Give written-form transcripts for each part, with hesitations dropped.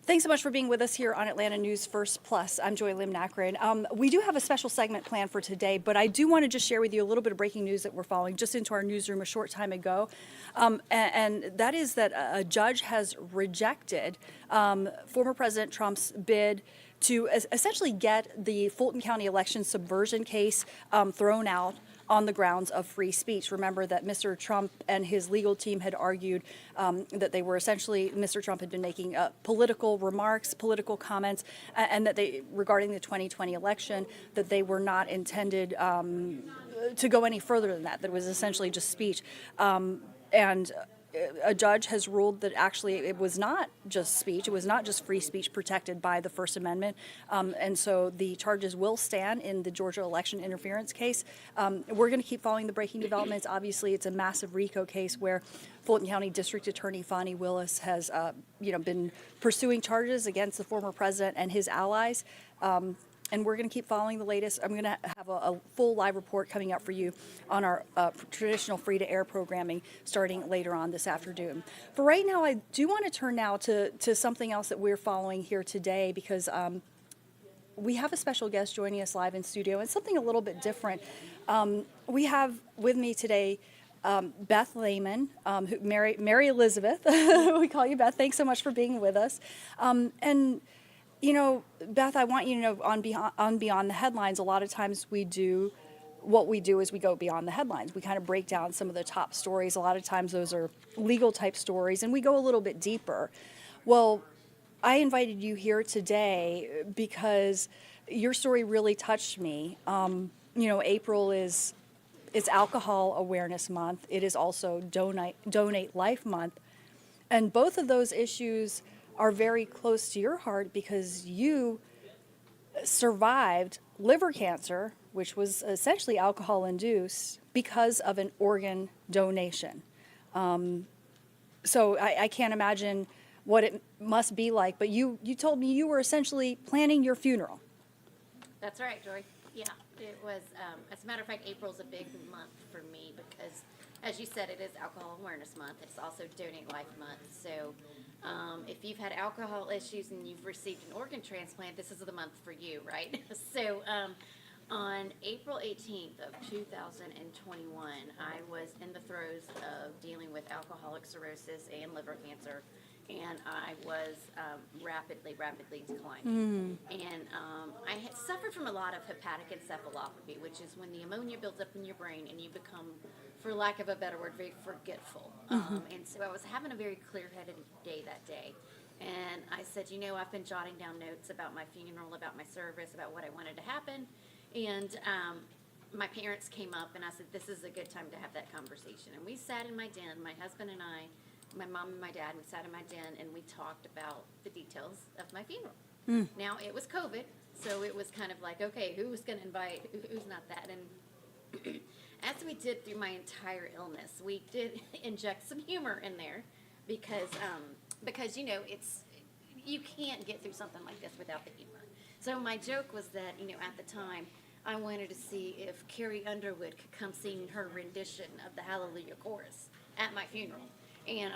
Thanks so much for being with us here on Atlanta News First Plus. I'm Joy Lim-Nakrin. We do have a special segment planned for today, but I do want to just share with you a little bit of breaking news that we're following just into our newsroom a short time ago. And that is that a judge has rejected former President Trump's bid to essentially get the Fulton County election subversion case thrown out on the grounds of free speech. Remember that Mr. Trump and his legal team had argued that they were essentially, Mr. Trump had been making political remarks, political comments, and that they, regarding the 2020 election, that they were not intended to go any further than that, that it was essentially just speech. And a judge has ruled that actually it was not just speech, it was not just free speech protected by the First Amendment, and so the charges will stand in the Georgia election interference case. We're going to keep following the breaking developments. Obviously, it's a massive RICO case where Fulton County District Attorney Fani Willis has been pursuing charges against the former president and his allies. And we're going to keep following the latest. I'm going to have a full live report coming up for you on our traditional free-to-air programming starting later on this afternoon. For right now, I do want to turn now to something else that we're following here today because we have a special guest joining us live in studio and something a little bit different. We have with me today Beth Lehman, Mary Elizabeth. We call you Beth. Thanks so much for being with us. And you know, Beth, I want you to know on Beyond the Headlines, a lot of times we go beyond the headlines. We kind of break down some of the top stories. A lot of times those are legal type stories, and we go a little bit deeper. Well, I invited you here today because your story really touched me. April is Alcohol Awareness Month. It is also Donate Life Month. And both of those issues are very close to your heart because you survived liver cancer, which was essentially alcohol-induced, because of an organ donation. So I can't imagine what it must be like, but you told me you were essentially planning your funeral. That's right, Joy. Yeah, it was, as a matter of fact, April's a big month for me because, as you said, it is Alcohol Awareness Month. It's also Donate Life Month. So if you've had alcohol issues and you've received an organ transplant, this is the month for you, right? So on April 18th of 2021, I was in the throes of dealing with alcoholic cirrhosis and liver cancer, and I was rapidly declining. And I had suffered from a lot of hepatic encephalopathy, which is when the ammonia builds up in your brain and you become, for lack of a better word, very forgetful. And so I was having a very clear-headed day that day. And I said, I've been jotting down notes about my funeral, about my service, about what I wanted to happen. And my parents came up and I said, this is a good time to have that conversation. And we sat in my den, my husband and I, my mom and my dad, we sat in my den and we talked about the details of my funeral. Now, it was COVID, so it was kind of like, okay, who was going to invite, who's not that? And as we did through my entire illness, we did inject some humor in there because it's, you can't get through something like this without the humor. So my joke was that, at the time, I wanted to see if Carrie Underwood could come sing her rendition of the Hallelujah Chorus at my funeral. And,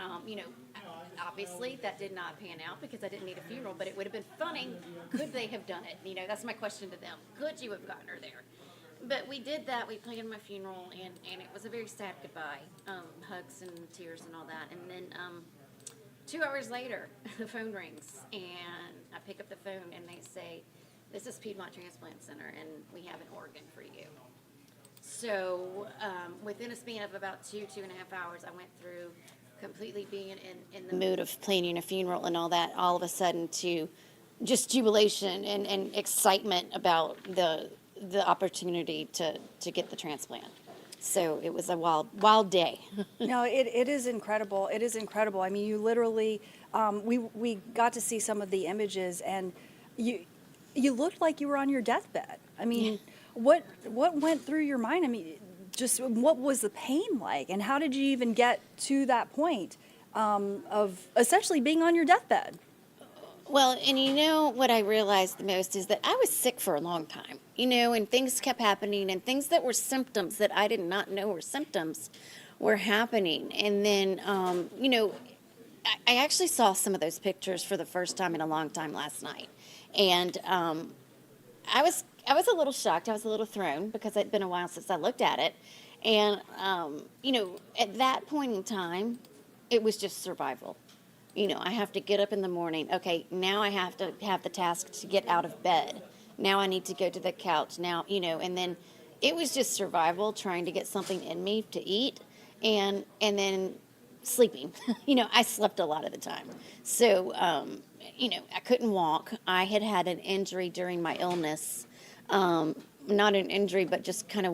obviously that did not pan out because I didn't need a funeral, but it would have been funny. Could they have done it? That's my question to them. Could you have gotten her there? But we did that. We planned my funeral, and it was a very sad goodbye. Hugs and tears and all that. And then 2 hours later, the phone rings, and I pick up the phone, and they say, this is Piedmont Transplant Center, and we have an organ for you. So within a span of about 2.5 hours, I went through completely being in the mood of planning a funeral and all that, all of a sudden to just jubilation and excitement about the opportunity to get the transplant. So it was a wild day. No, it is incredible. It is incredible. I mean, you literally, we got to see some of the images, and you looked like you were on your deathbed. I mean, what went through your mind? I mean, just what was the pain like, and how did you even get to that point of essentially being on your deathbed? Well, and what I realized the most is that I was sick for a long time, and things kept happening, and things that were symptoms that I did not know were symptoms were happening. And then, I actually saw some of those pictures for the first time in a long time last night, and I was a little shocked. I was a little thrown because it'd been a while since I looked at it, and at that point in time, it was just survival. I have to get up in the morning. Okay, now I have to have the task to get out of bed. Now I need to go to the couch. Now, and then it was just survival, trying to get something in me to eat, and then sleeping. I slept a lot of the time. So, I couldn't walk. I had an injury during my illness. Not an injury, but just kind of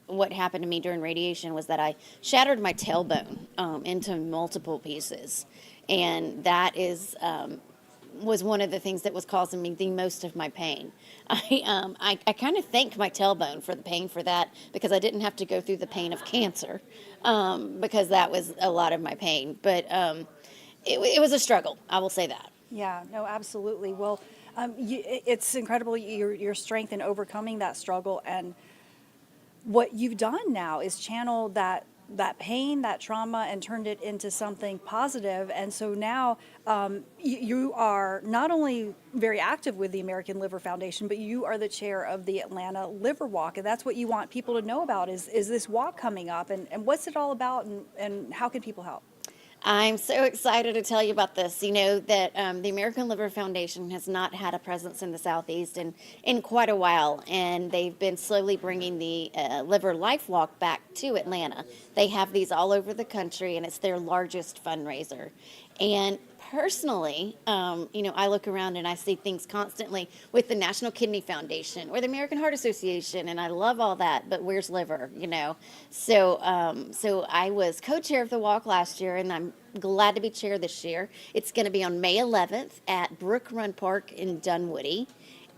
what happened to me during radiation was that I shattered my tailbone into multiple pieces. And that was one of the things that was causing me the most of my pain. I kind of thank my tailbone for the pain for that, because I didn't have to go through the pain of cancer, because that was a lot of my pain. But it was a struggle, I will say that. Yeah, no, absolutely. Well, it's incredible your strength in overcoming that struggle, and what you've done now is channel that pain, that trauma, and turned it into something positive. And so now you are not only very active with the American Liver Foundation, but you are the chair of the Atlanta Liver Walk, and that's what you want people to know about is this walk coming up, and what's it all about, and how can people help? I'm so excited to tell you about this. That the American Liver Foundation has not had a presence in the Southeast in quite a while, and they've been slowly bringing the Liver Life Walk back to Atlanta. They have these all over the country, and it's their largest fundraiser. And personally, I look around and I see things constantly with the National Kidney Foundation or the American Heart Association, and I love all that, but where's liver, So I was co-chair of the walk last year, and I'm glad to be chair this year. It's going to be on May 11th at Brook Run Park in Dunwoody,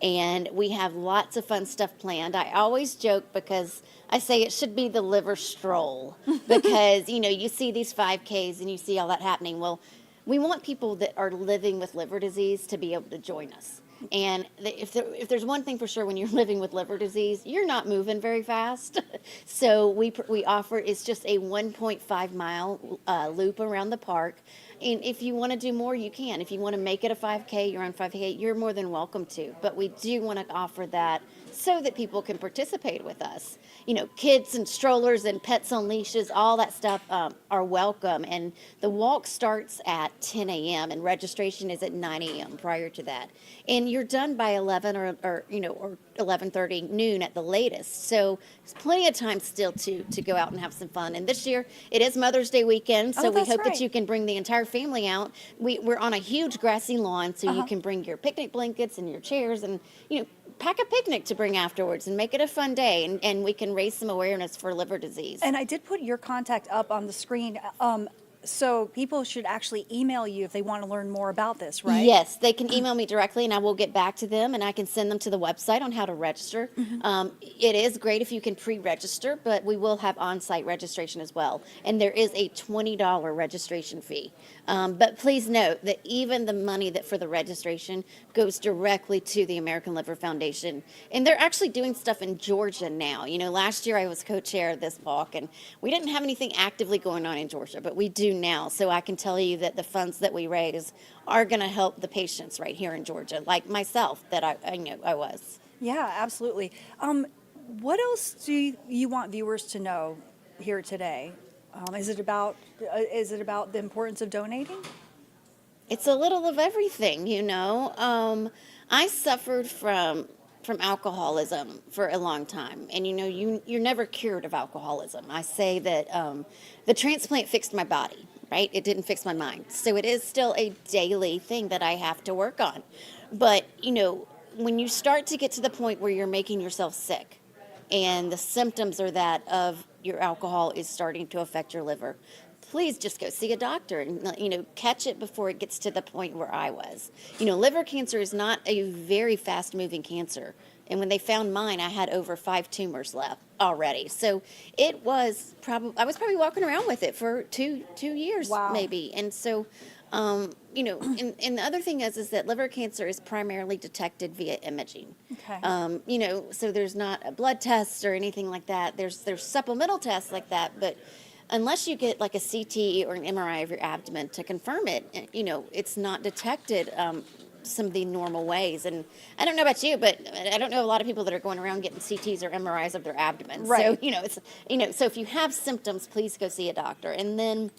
and we have lots of fun stuff planned. I always joke because I say it should be the liver stroll because, you see these 5Ks and you see all that happening. Well, we want people that are living with liver disease to be able to join us. And if there's one thing for sure, when you're living with liver disease, you're not moving very fast. So we offer, it's just a 1.5 mile loop around the park. And if you want to do more, you can. If you want to make it a 5K, you're on 5K, you're more than welcome to. But we do want to offer that so that people can participate with us. Kids and strollers and pets on leashes, all that stuff are welcome. And the walk starts at 10 a.m. and registration is at 9 a.m. prior to that. And you're done by 11 or 11:30 noon at the latest. So there's plenty of time still to go out and have some fun. And this year it is Mother's Day weekend, so we hope that you can bring the entire family out. We're on a huge grassy lawn, so you can bring your picnic blankets and your chairs, and pack a picnic to bring afterwards and make it a fun day, and we can raise some awareness for liver disease. And I did put your contact up on the screen. So people should actually email you if they want to learn more about this, right? Yes, they can email me directly, and I will get back to them, and I can send them to the website on how to register. It is great if you can pre-register, but we will have on-site registration as well, and there is a $20 registration fee. But please note that even the money that for the registration goes directly to the American Liver Foundation, and they're actually doing stuff in Georgia now. Last year I was co-chair of this walk, and we didn't have anything actively going on in Georgia, but we do now. So I can tell you that the funds that we raise are going to help the patients right here in Georgia, like myself, that I know I was. Yeah, absolutely. What else do you want viewers to know here today? Is it about the importance of donating? It's a little of everything, I suffered from alcoholism for a long time, and you're never cured of alcoholism. I say that the transplant fixed my body, right? It didn't fix my mind. So it is still a daily thing that I have to work on. But when you start to get to the point where you're making yourself sick, and the symptoms are that of your alcohol is starting to affect your liver, please just go see a doctor and, catch it before it gets to the point where I was. Liver cancer is not a very fast-moving cancer. And when they found mine, I had over 5 tumors left already. So I was probably walking around with it for two years, Wow. maybe. And so, and the other thing is that liver cancer is primarily detected via imaging. Okay. So there's not a blood test or anything like that. There's supplemental tests like that, but unless you get like a CT or an MRI of your abdomen to confirm it, it's not detected some of the normal ways. And I don't know about you, but I don't know a lot of people that are going around getting CTs or MRIs of their abdomen. Right. So, so if you have symptoms, please go see a doctor. And then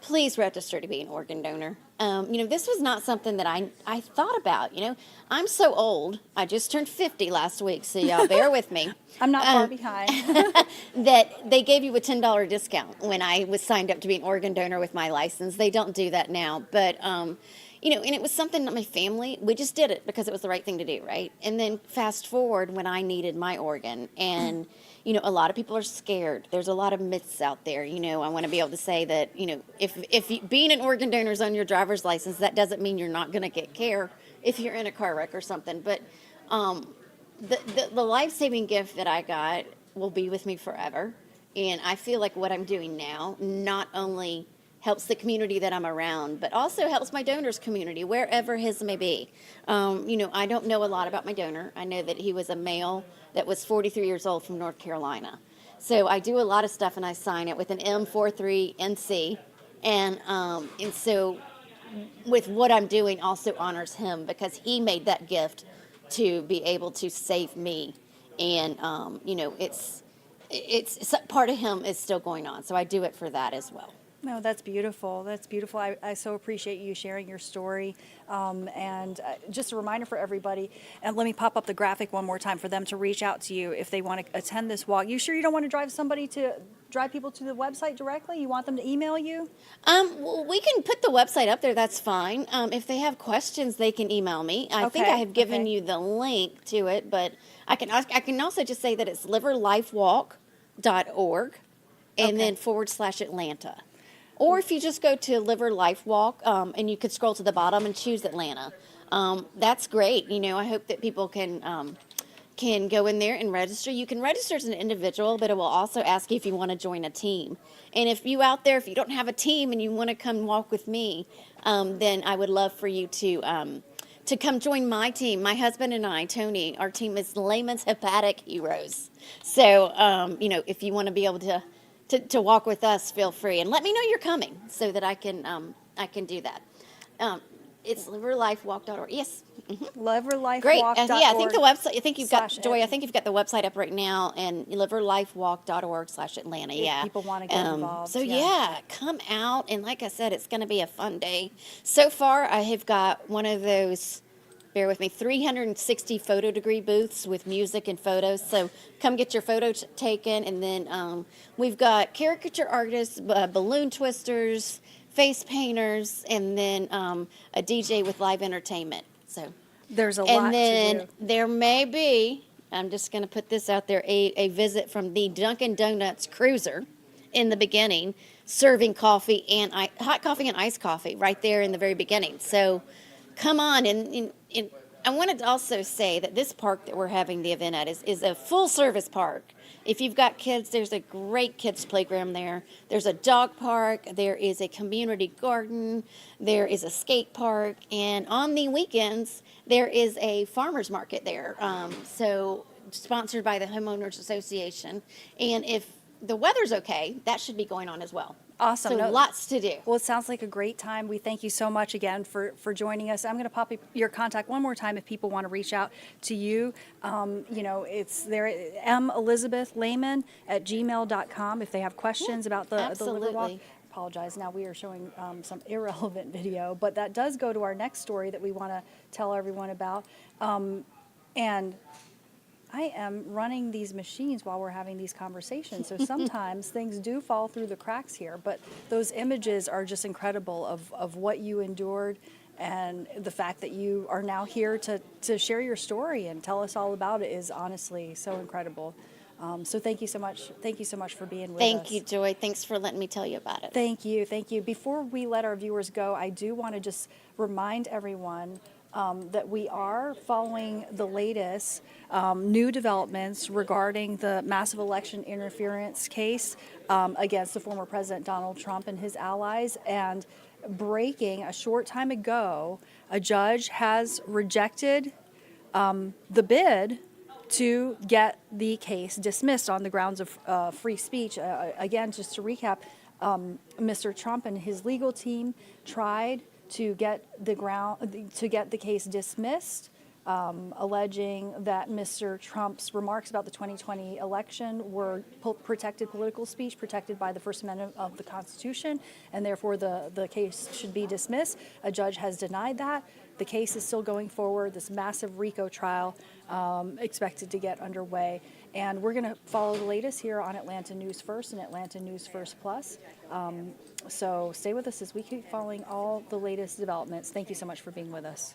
please register to be an organ donor. This was not something that I thought about. I'm so old. I just turned 50 last week, so y'all bear with me. I'm not far behind. That they gave you a $10 discount when I was signed up to be an organ donor with my license. They don't do that now, but and it was something that my family, we just did it because it was the right thing to do, right? And then fast forward when I needed my organ, and a lot of people are scared. There's a lot of myths out there. I want to be able to say that, being an organ donor is on your driver's license, that doesn't mean you're not going to get care if you're in a car wreck or something. But the life-saving gift that I got will be with me forever. And I feel like what I'm doing now not only helps the community that I'm around, but also helps my donor's community, wherever his may be. I don't know a lot about my donor. I know that he was a male that was 43 years old from North Carolina. So I do a lot of stuff, and I sign it with an M43NC. And so with what I'm doing also honors him, because he made that gift to be able to save me. And, it's part of him is still going on. So I do it for that as well. No, that's beautiful. That's beautiful. I so appreciate you sharing your story. And just a reminder for everybody, and let me pop up the graphic one more time for them to reach out to you if they want to attend this walk. You sure you don't want to drive people to the website directly? You want them to email you? Well, we can put the website up there. That's fine. If they have questions, they can email me. I think I have given you the link to it, but I can also just say that it's liverlifewalk.org and then /Atlanta. Or if you just go to Liver Life Walk, and you could scroll to the bottom and choose Atlanta, that's great. I hope that people can go in there and register. You can register as an individual, but it will also ask you if you want to join a team. And if you out there, if you don't have a team and you want to come walk with me, then I would love for you to come join my team. My husband and I, Tony, our team is Layman's Hepatic Heroes. So, if you want to be able to walk with us, feel free, and let me know you're coming so that I can do that. It's liverlifewalk.org. Yes. Liverlifewalk.org. Great. I think the website. I think you've got Joy. /Atlanta. I think you've got the website up right now, and liverlifewalk.org/Atlanta. Yeah. People want to get involved. So come out, and like I said, it's going to be a fun day. So far, I have got one of those. Bear with me, 360 photo degree booths with music and photos. So come get your photo taken. And then we've got caricature artists, balloon twisters, face painters, and then a DJ with live entertainment. So There's a lot to do. and then there may be, I'm just going to put this out there, a visit from the Dunkin' Donuts cruiser in the beginning, serving coffee and hot coffee and iced coffee right there in the very beginning. So come on, and I wanted to also say that this park that we're having the event at is a full-service park. If you've got kids, there's a great kids' playground there. There's a dog park. There is a community garden. There is a skate park. And on the weekends, there is a farmer's market there. So sponsored by the Homeowners Association. And if the weather's okay, that should be going on as well. Awesome. So lots to do. Well, it sounds like a great time. We thank you so much again for joining us. I'm going to pop your contact one more time if people want to reach out to you. It's there, melizabethlayman@gmail.com if they have questions about the Liver Walk. Absolutely. Apologize. Now we are showing some irrelevant video, but that does go to our next story that we want to tell everyone about. And I am running these machines while we're having these conversations, so sometimes things do fall through the cracks here, but those images are just incredible of what you endured and the fact that you are now here to share your story and tell us all about it is honestly so incredible. So thank you so much. Thank you so much for being with us. Thank you, Joy. Thanks for letting me tell you about it. Thank you. Thank you. Before we let our viewers go, I do want to just remind everyone that we are following the latest new developments regarding the massive election interference case against the former President Donald Trump and his allies. And breaking a short time ago, a judge has rejected the bid to get the case dismissed on the grounds of free speech. Again, just to recap, Mr. Trump and his legal team tried to get the case dismissed, alleging that Mr. Trump's remarks about the 2020 election were protected political speech, protected by the First Amendment of the Constitution, and therefore the case should be dismissed. A judge has denied that. The case is still going forward, this massive RICO trial expected to get underway. And we're going to follow the latest here on Atlanta News First and Atlanta News First Plus. So stay with us as we keep following all the latest developments. Thank you so much for being with us.